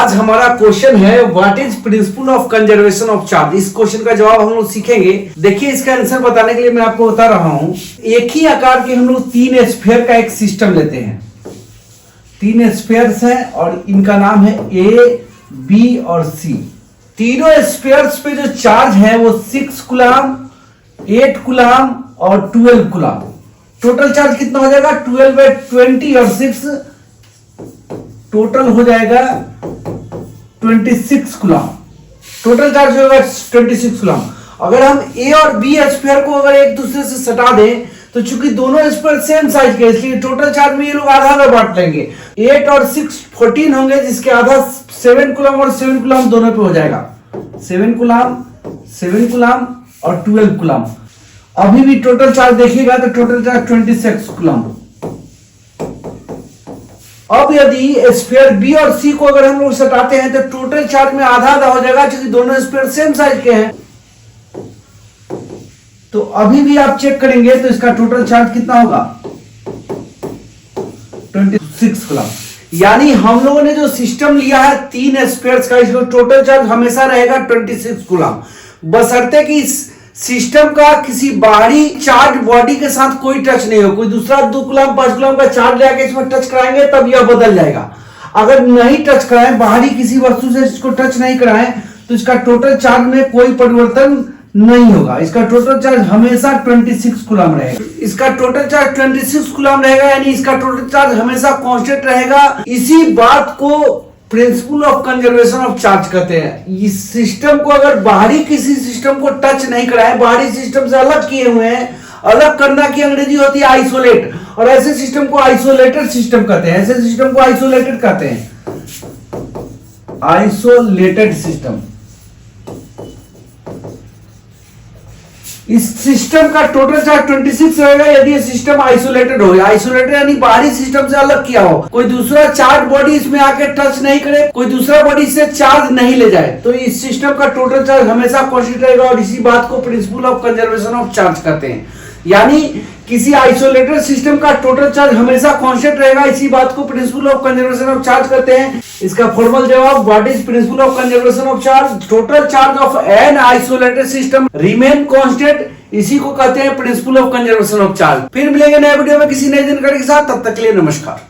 आज हमारा क्वेश्चन है what is principle of conservation of charge. इस क्वेश्चन का जवाब हम लोग सीखेंगे। देखिए, इसका आंसर बताने के लिए मैं आपको बता रहा हूं। एक ही आकार के हम लोग 3 स्फीयर का एक सिस्टम लेते हैं। 3 स्फीयर्स हैं और इनका नाम है ए, बी और सी। तीनों स्फीयर्स पे जो चार्ज है वो 6 कूलम, 8 कूलम और 12 कूलम। टोटल चार्ज कितना हो जाएगा? 12/20 और 6 टोटल हो जाएगा 26 कूलम। टोटल चार्ज होगा 26 कूलम। अगर हम ए और बी स्फीयर को अगर एक दूसरे से सटा दें तो चूंकि दोनों स्फीयर सेम साइज के, इसलिए टोटल चार्ज में ये लोग आधा आधा बांट लेंगे। 8 और 6 14 होंगे, जिसके आधा 7 कूलम और 7 कूलम दोनों पे हो जाएगा। 7 कूलम, 7 कूलम और 12 कूलम। अभी भी टोटल चार्ज देखिएगा तो टोटल चार्ज 26 कूलम। अब यदि स्फीयर बी और सी को अगर हम लोग सटाते हैं तो टोटल चार्ज में आधा आधा हो जाएगा, क्योंकि दोनों स्फीयर सेम साइज के हैं। तो अभी भी आप चेक करेंगे तो इसका टोटल चार्ज कितना होगा? 26 कूलम। यानी हम लोगों ने जो सिस्टम लिया है 3 स्फीयर्स का, इसमें टोटल चार्ज हमेशा रहेगा 26 कूलम, बशर्ते कि इस सिस्टम का किसी बाहरी चार्ज बॉडी के साथ कोई टच नहीं हो। कोई दूसरा 2 कूलम 5 कूलम का चार्ज लेके इसमें टच कराएंगे तब यह बदल जाएगा। अगर नहीं टच कराएं, बाहरी किसी वस्तु से इसको टच नहीं कराएं, तो इसका टोटल चार्ज में कोई परिवर्तन नहीं होगा। इसका टोटल चार्ज हमेशा 26 कूलम रहेगा। इसका टोटल चार्ज 26 कूलम रहेगा, यानी इसका टोटल चार्ज हमेशा कांस्टेंट रहेगा। इसी बात को principle of conservation of charge कहते हैं। इस सिस्टम को अगर बाहरी किसी सिस्टम को टच नहीं कराए, बाहरी सिस्टम से अलग किए हुए हैं, अलग करना की अंग्रेजी होती है आइसोलेट, और ऐसे सिस्टम को आइसोलेटेड सिस्टम कहते हैं। ऐसे सिस्टम को आइसोलेटेड कहते हैं, आइसोलेटेड सिस्टम। इस सिस्टम का टोटल चार्ज 26 रहेगा यदि ये सिस्टम आइसोलेटेड हो। आइसोलेटेड यानी बाहरी सिस्टम से अलग किया हो, कोई दूसरा चार्ज बॉडी इसमें आके टच नहीं करे, कोई दूसरा बॉडी से चार्ज नहीं ले जाए, तो इस सिस्टम का टोटल चार्ज हमेशा कांस्टेंट रहेगा। और इसी बात को principle of conservation of charge कहते हैं। यानी किसी आइसोलेटेड सिस्टम का टोटल चार्ज हमेशा कांस्टेंट रहेगा, इसी बात को principle of conservation of charge कहते हैं। इसका फॉर्मल जवाब what is principle of conservation of charge? Total charge of an isolated system remain constant, इसी को कहते हैं principle of conservation of charge. फिर मिलेंगे नए वीडियो में किसी नई जानकारी के साथ, तब तक के लिए नमस्कार।